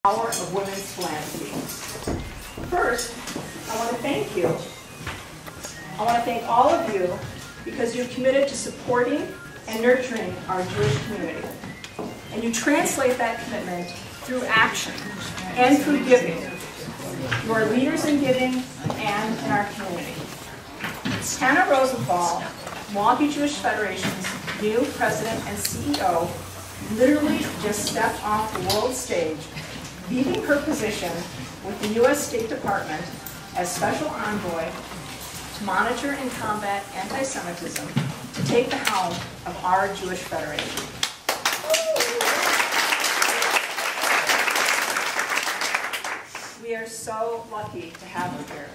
Power of women's philanthropy. First, I want to thank you. I want to thank all of you because you've committed to supporting and nurturing our Jewish community. And you translate that commitment through action and through giving. You are leaders in giving and in our community. Hannah Rosenthal, Milwaukee Jewish Federation's new president and CEO, literally just stepped off the world stage, leaving her position with the U.S. State Department as Special Envoy to monitor and combat anti-Semitism, to take the helm of our Jewish Federation. We are so lucky to have her here.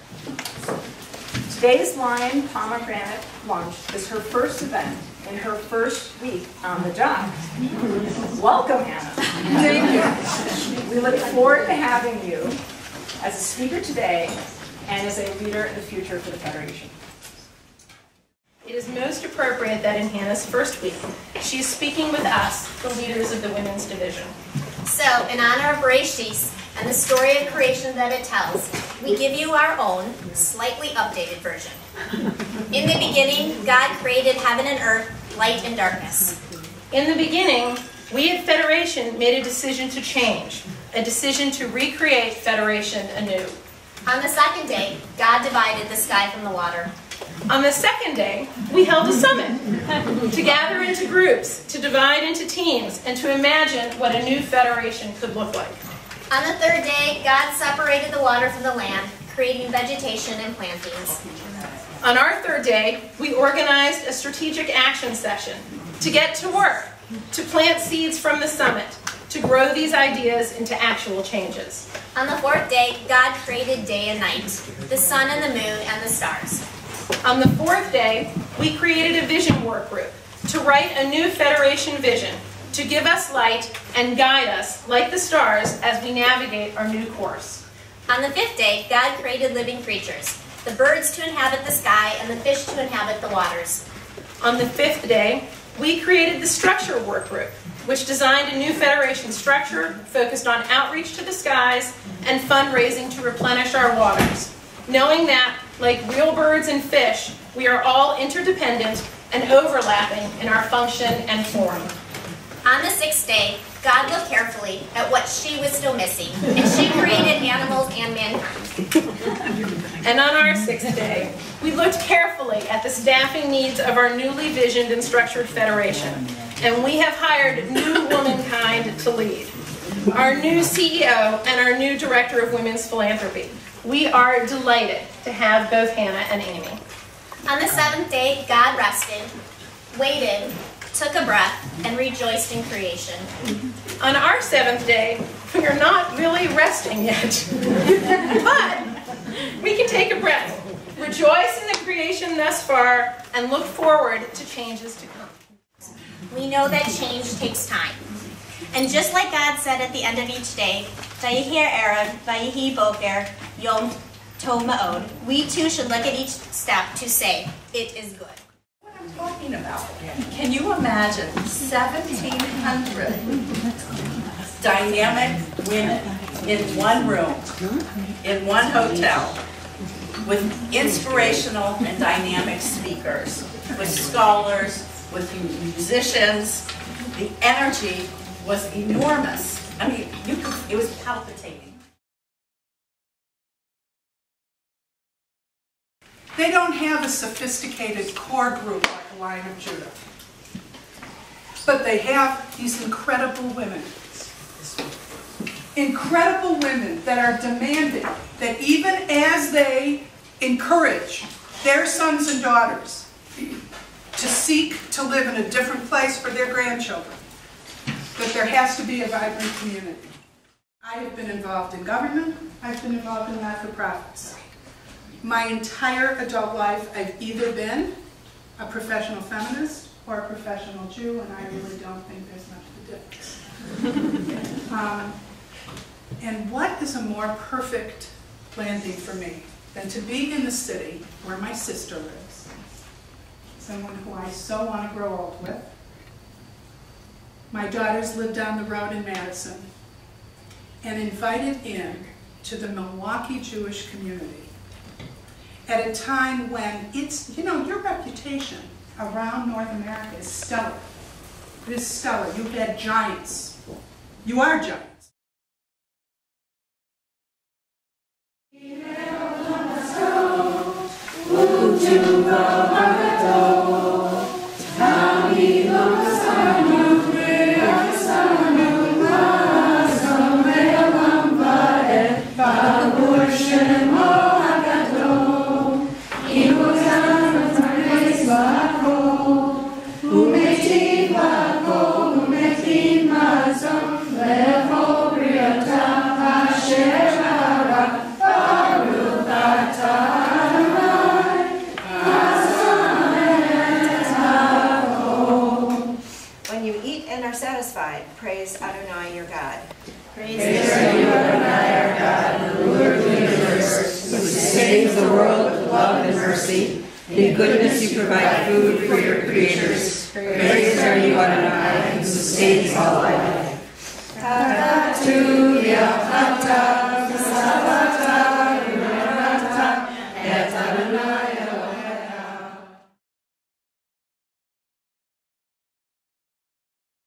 Today's Lion Pomegranate Lunch is her first event in her first week on the job. Welcome, Hannah. Thank you. We look forward to having you as a speaker today and as a leader in the future for the Federation. It is most appropriate that in Hannah's first week, she is speaking with us, the leaders of the Women's Division. So, in honor of Bereshit and the story of creation that it tells, we give you our own, slightly updated version. In the beginning, God created heaven and earth, light and darkness. In the beginning, we at Federation made a decision to change, a decision to recreate Federation anew. On the second day, God divided the sky from the water. On the second day, we held a summit to gather into groups, to divide into teams, and to imagine what a new Federation could look like. On the third day, God separated the water from the land, creating vegetation and plantings. On our third day, we organized a strategic action session to get to work, to plant seeds from the summit, to grow these ideas into actual changes. On the fourth day, God created day and night, the sun and the moon and the stars. On the fourth day, we created a vision work group to write a new Federation vision, to give us light and guide us, like the stars, as we navigate our new course. On the fifth day, God created living creatures, the birds to inhabit the sky and the fish to inhabit the waters. On the fifth day, we created the structure work group, which designed a new Federation structure focused on outreach to the skies and fundraising to replenish our waters, knowing that, like real birds and fish, we are all interdependent and overlapping in our function and form. On the sixth day, God looked carefully at what she was still missing, and she created animals and mankind. And on our sixth day, we looked carefully at the staffing needs of our newly visioned and structured Federation, and we have hired new womankind to lead. Our new CEO and our new Director of Women's Philanthropy. We are delighted to have both Hannah and Amy. On the seventh day, God rested, waited, took a breath, and rejoiced in creation. On our seventh day, we are not really resting yet, but we can take a breath, rejoice in the creation thus far, and look forward to changes to come. We know that change takes time. And just like God said at the end of each day, Vayihi Erev, Vayihi Boker, Yom Tov Ma'od, we too should look at each step to say, it is good. What I'm talking about. Can you imagine 1,700 dynamic women in one room, in one hotel, with inspirational and dynamic speakers, with scholars, with musicians? The energy was enormous. I mean, it was palpitating. They don't have a sophisticated core group like the Lion of Judah. But they have these incredible women. Incredible women that are demanding that even as they encourage their sons and daughters to seek to live in a different place for their grandchildren, that there has to be a vibrant community. I have been involved in government. I've been involved in not-for-profits. My entire adult life, I've either been a professional feminist or a professional Jew, and I really don't think there's much of a difference. And what is a more perfect landing for me than to be in the city where my sister lives, someone who I so want to grow old with. My daughters live down the road in Madison. and invited in to the Milwaukee Jewish community at a time when it's, you know, your reputation around North America is stellar. It is stellar. You've had giants. You are giants. Satisfied, praise Adonai your God. Praise you, Adonai our God, the ruler of the universe, who saves the world with love and mercy. In goodness you provide food for your creatures. Praise are you, Adonai, who sustains all life.